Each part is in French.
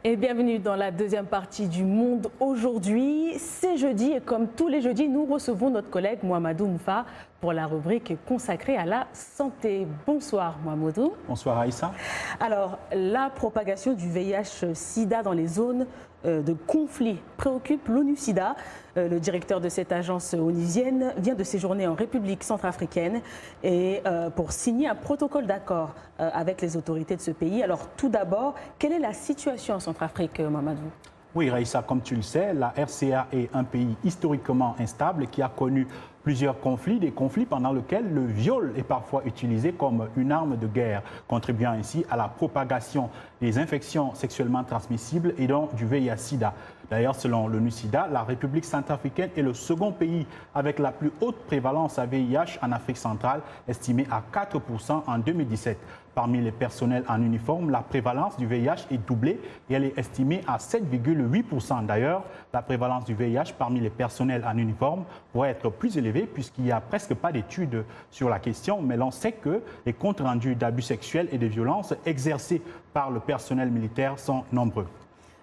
Et bienvenue dans la deuxième partie du Monde aujourd'hui. C'est jeudi et comme tous les jeudis, nous recevons notre collègue Mouhamadou Moufa pour la rubrique consacrée à la santé. Bonsoir Mouhamadou. Bonsoir Aïssa. Alors, la propagation du VIH-Sida dans les zones de conflit préoccupe l'ONU-SIDA. Le directeur de cette agence onusienne vient de séjourner en République centrafricaine et pour signer un protocole d'accord avec les autorités de ce pays. Alors tout d'abord, quelle est la situation en Centrafrique, Mamadou? Oui, Raïssa, comme tu le sais, la RCA est un pays historiquement instable qui a connu plusieurs conflits, des conflits pendant lesquels le viol est parfois utilisé comme une arme de guerre, contribuant ainsi à la propagation des infections sexuellement transmissibles et donc du VIH-Sida. D'ailleurs, selon l'ONU-SIDA, la République centrafricaine est le second pays avec la plus haute prévalence à VIH en Afrique centrale, estimée à 4% en 2017. Parmi les personnels en uniforme, la prévalence du VIH est doublée et elle est estimée à 7,8%. D'ailleurs, la prévalence du VIH parmi les personnels en uniforme pourrait être plus élevée puisqu'il n'y a presque pas d'études sur la question, mais l'on sait que les comptes rendus d'abus sexuels et de violences exercés par le personnel militaire sont nombreux.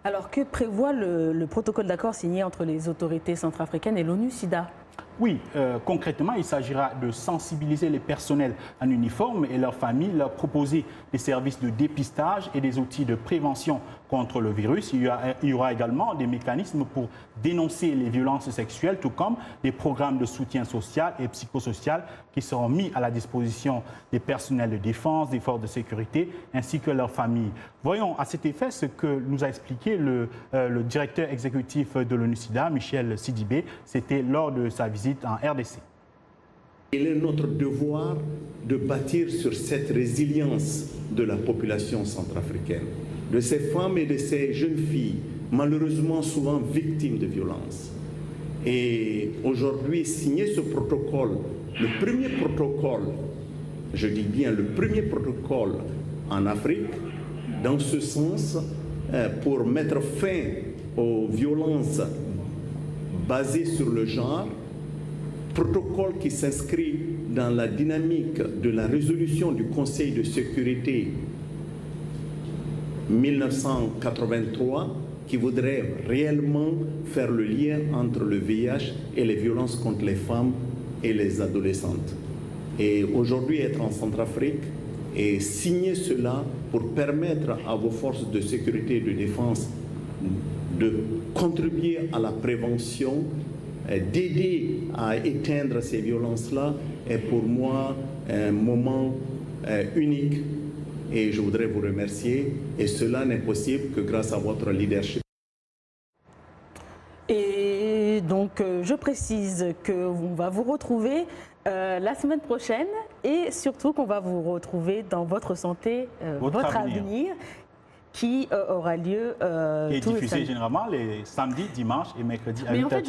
Alors, que prévoit le protocole d'accord signé entre les autorités centrafricaines et l'ONU-SIDA? Oui, concrètement, il s'agira de sensibiliser les personnels en uniforme et leurs familles, leur proposer des services de dépistage et des outils de prévention contre le virus. Il y aura également des mécanismes pour dénoncer les violences sexuelles, tout comme des programmes de soutien social et psychosocial qui seront mis à la disposition des personnels de défense, des forces de sécurité, ainsi que leurs familles. Voyons à cet effet ce que nous a expliqué le directeur exécutif de l'ONU-SIDA, Michel Sidibé. C'était lors de sa visite en RDC. Il est notre devoir de bâtir sur cette résilience de la population centrafricaine, de ces femmes et de ces jeunes filles, malheureusement souvent victimes de violences. Et aujourd'hui, signer ce protocole, le premier protocole, je dis bien le premier protocole en Afrique, dans ce sens, pour mettre fin aux violences basées sur le genre, protocole qui s'inscrit dans la dynamique de la résolution du Conseil de sécurité 1983 qui voudrait réellement faire le lien entre le VIH et les violences contre les femmes et les adolescentes. Et aujourd'hui, être en Centrafrique et signer cela pour permettre à vos forces de sécurité et de défense de contribuer à la prévention, d'aider à éteindre ces violences-là est pour moi un moment unique et je voudrais vous remercier. Et cela n'est possible que grâce à votre leadership. Et donc, je précise qu'on va vous retrouver la semaine prochaine et surtout qu'on va vous retrouver dans votre santé, votre avenir. Qui aura lieu qui est diffusé généralement les samedis, dimanches et mercredis à 8h30. Mais en fait,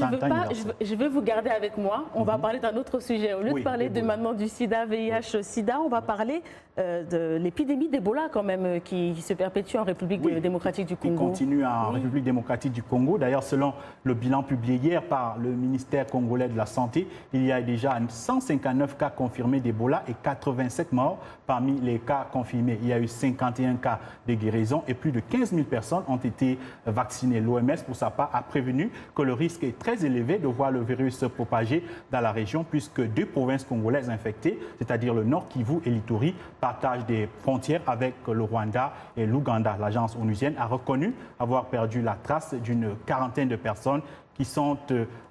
je veux vous garder avec moi. On va parler d'un autre sujet. Au lieu de parler maintenant du sida, VIH, sida, on va parler de l'épidémie d'Ebola quand même qui se perpétue en République démocratique du Congo. Qui continue en République démocratique du Congo. D'ailleurs, selon le bilan publié hier par le ministère congolais de la Santé, il y a déjà 159 cas confirmés d'Ebola et 87 morts parmi les cas confirmés. Il y a eu 51 cas de guérison et plus de 15 000 personnes ont été vaccinées. L'OMS, pour sa part, a prévenu que le risque est très élevé de voir le virus se propager dans la région puisque deux provinces congolaises infectées, c'est-à-dire le Nord Kivu et l'Ituri, partagent des frontières avec le Rwanda et l'Ouganda. L'agence onusienne a reconnu avoir perdu la trace d'une quarantaine de personnes qui sont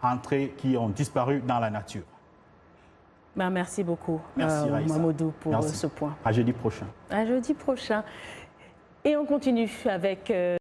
entrées, qui ont disparu dans la nature. Ben, merci beaucoup, Mamadou, pour ce point. À jeudi prochain. À jeudi prochain. Et on continue avec...